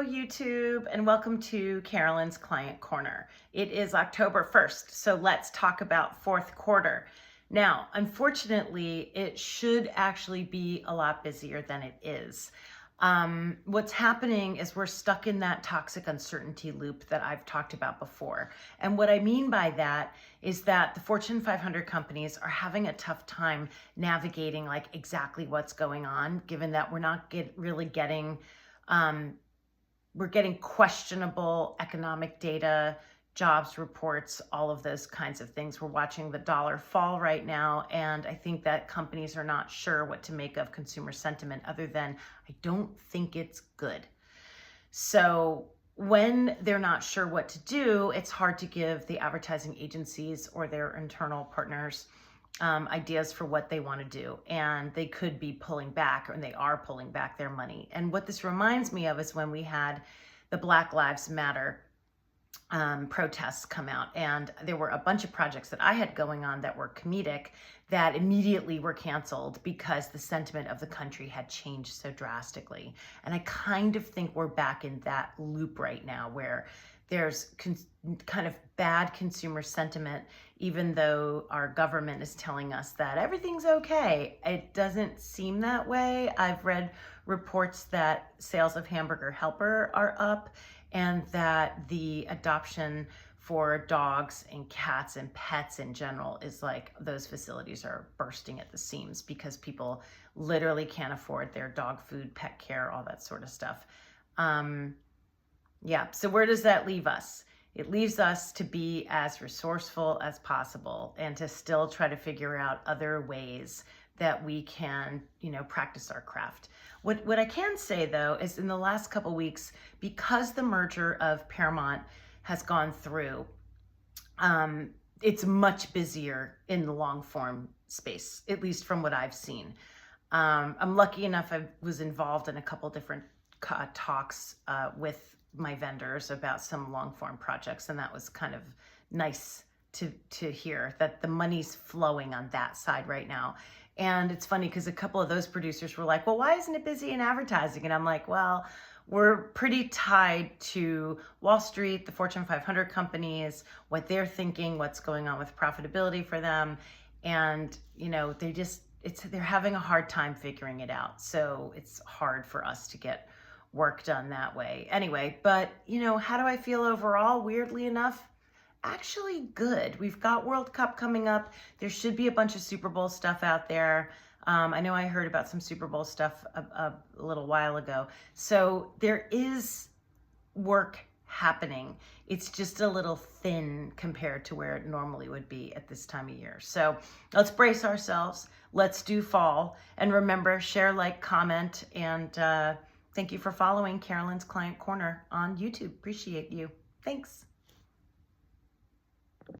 YouTube, and welcome to Carolyn's Client Corner. It is October 1st, so let's talk about fourth quarter. Now, unfortunately, it should actually be a lot busier than it is. What's happening is we're stuck in that toxic uncertainty loop that I've talked about before. And what I mean by that is that the Fortune 500 companies are having a tough time navigating like exactly what's going on, given that we're not really getting we're getting questionable economic data, jobs reports, all of those kinds of things. We're watching the dollar fall right now, and I think that companies are not sure what to make of consumer sentiment other than, I don't think it's good. So when they're not sure what to do, it's hard to give the advertising agencies or their internal partners ideas for what they want to do, and they could be pulling back, or they are pulling back their money. And what this reminds me of is when we had the Black Lives Matter protests come out, and there were a bunch of projects that I had going on that were comedic that immediately were canceled because the sentiment of the country had changed so drastically. And I kind of think we're back in that loop right now where there's kind of bad consumer sentiment, even though our government is telling us that everything's okay. It doesn't seem that way. I've read reports that sales of Hamburger Helper are up, and that the adoption for dogs and cats and pets in general is like, those facilities are bursting at the seams because people literally can't afford their dog food, pet care, all that sort of stuff. Yeah, so where does that leave us? It leaves us to be as resourceful as possible and to still try to figure out other ways that we can, practice our craft. What I can say though is in the last couple weeks, because the merger of Paramount has gone through, it's much busier in the long form space, at least from what I've seen. I'm lucky enough, I was involved in a couple different talks with my vendors about some long form projects, and that was kind of nice to hear that the money's flowing on that side right now. And it's funny because a couple of those producers were like, well, why isn't it busy in advertising? And I'm like, well, we're pretty tied to Wall Street, the Fortune 500 companies, what they're thinking, what's going on with profitability for them. And, they're having a hard time figuring it out. So it's hard for us to get work done that way. Anyway, but, how do I feel overall? Weirdly enough, actually good. We've got World Cup coming up. There should be a bunch of Super Bowl stuff out there. I know I heard about some Super Bowl stuff a little while ago. So there is work happening. It's just a little thin compared to where it normally would be at this time of year. So let's brace ourselves. Let's do fall. And remember, share, like, comment, and thank you for following Carolyn's Client Corner on YouTube. Appreciate you. Thanks.